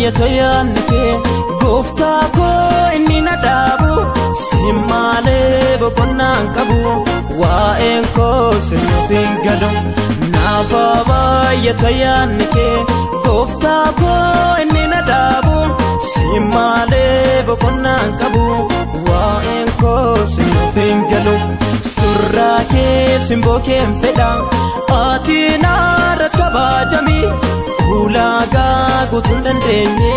yatoyanke gofta ko inni nadabu simale bokonan kabu wa enko senofin gado nafaba yatoyanke gofta ko inni nadabu simale bokonan kabu wa enko senofin gado surra ke simboke feda atina rakaba jami ulaga gutundan denye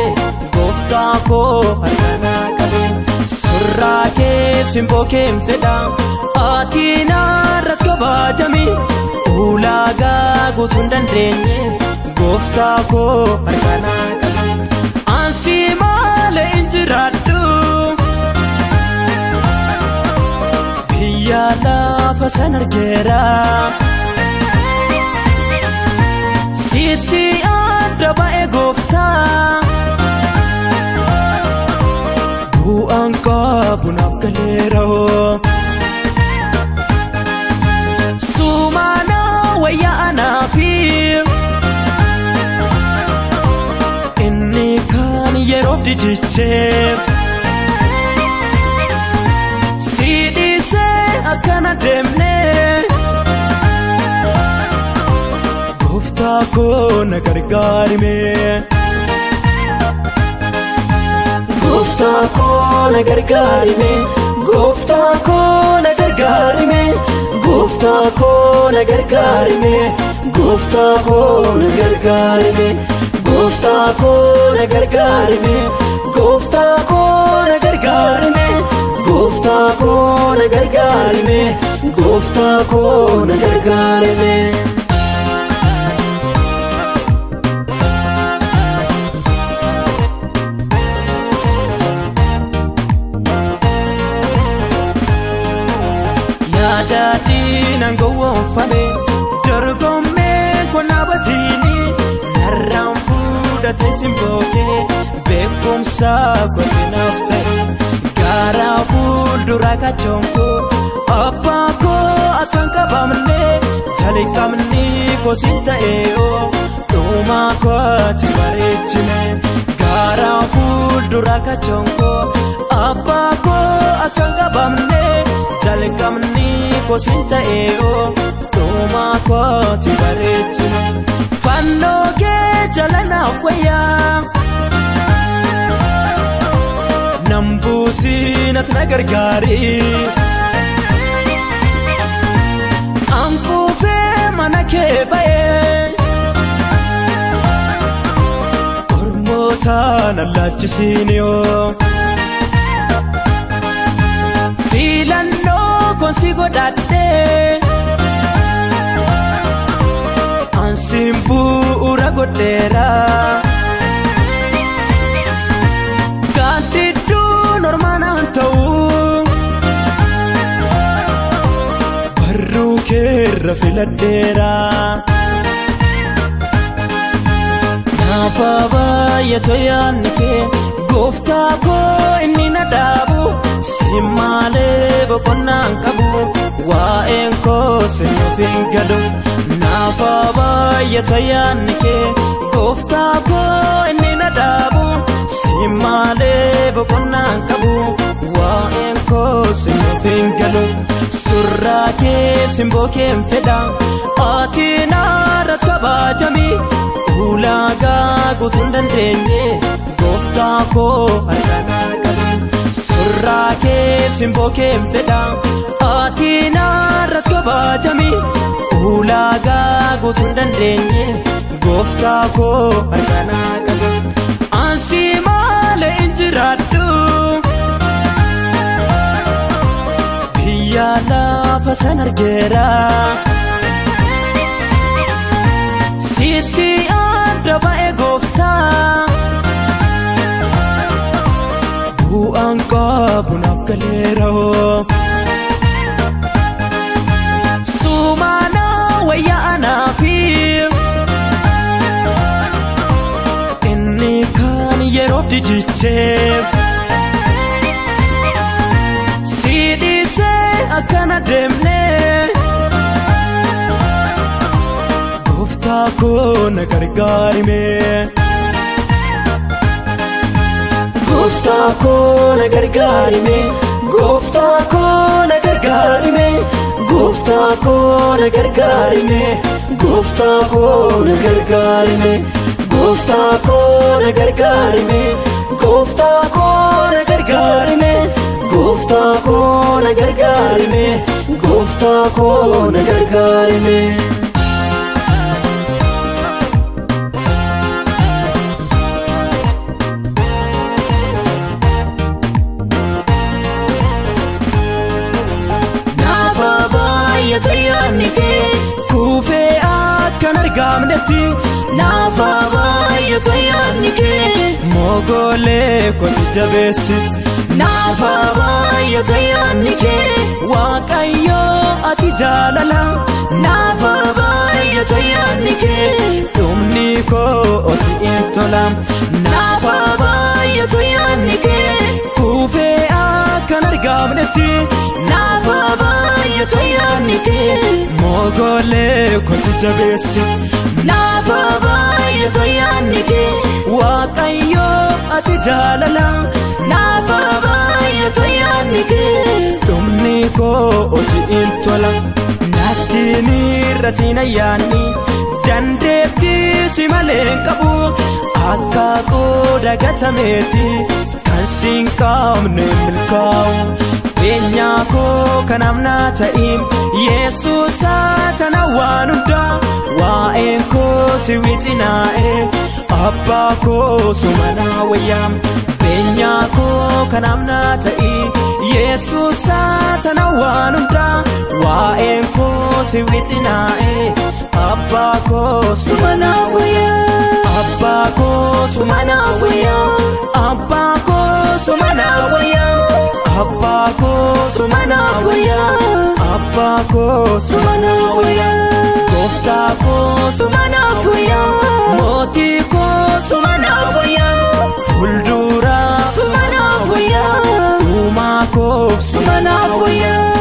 gofta ko harkana kabe surra ke simboke feda atina rakaba jami ulaga gutundan denye gofta ko harkana kabe ansi male injiradu biya la fasanar gera siti adaba e gofta bu anka bunaf galero sumana waya anafi inni kan yerof didiche sidi se akana demne gofta ko nagargar mein gofta ko nagargar mein gofta ko nagargar mein gofta ko nagargar mein gofta ko nagargar mein gofta ko nagargar mein gofta ko nagargar mein gofta ko nagargar mein gofta ko nagargar mein dadi nango wonfame dorgome konabatini naramfu date simboke bekumsa kotinafte garafu duraka chonko apako akanka bamne jalikamni kosinta eo doma ko tibarechime garafu duraka chonko apako akanka bamne jalikamni kosinta eo doma ko tibarechime fanno ke jalana waya nambusi natnagargari anku fe manake bae ormota nalachisiniyo filanno konsigo dadde ansimbu uragodera gadidu normana antau barru kerra filadera nafaba yatoyanke gofta ko inni nadabu simale bokonan kabu wa enko senofin gado nafaba yatoyanke gofta ko inni nadabu simale bokonan kabu wa enko senofin gado surra ke simboke feda atina rakaba jami ulaga gutundan denye gofta ko harkana kabe surra ke simboke feda atina rakaba jami ulaga gutundan denye gofta ko harkana kabe ansi male injiradu biya la fasanar gera siti adaba e gofta bu anka bunaf galero sumana waya anafi inni kan yerof didiche sidi se akana demne gofta ko nagargar mein gooftaa koo na gargaarime gooftaa koo na gargaarime gooftaa koo na gargaarime gooftaa koo na gargaarime gooftaa koo na gargaarime gooftaa koo na gargaarime gooftaa koo na gargaarime gooftaa koo na gargaarime kufe akkan argamnetti nafa baay'atu yaadnike mogolee kooti jabeessi nafa baay'atu yaadnike waaqayyo ati jaalala nafa baay'atu yaadnike dhumni koo osi intola nafa baay'atu yaadnike kufe akkan argamnetti nafa baay'atu yaadnike mogolee kooti jabeessi nafa baay'atu yaadnike waaqayyo ati jaalala nafa baay'atu yaadnike dhumni koo osi intola nattiin irratti na yaanni dandeetti si malee qabu akka qooda gatameeti kan siin qaamne milkaa'u beenyaa koo kan amnaa ta'im Yesuusa tana waan hundaa waa'een koo si wixinaa'e abbaa koo sumana wayyaam beenyaa koo kan amnaa ta'i Yesuusa tana waan hundaa waa'een koo si wixinaa'e abbaa koo sumana wayyaam abbaa koo sumana wayyaam abbaa koo sumana wayyaam abbaa koo sumana wayyaam abbaa koo sumana wayyaam gooftaa koo sumana wayyaam mootii koo sumana wayyaam fuuldura sumana wayyaam uumaa koo sumana wayyaam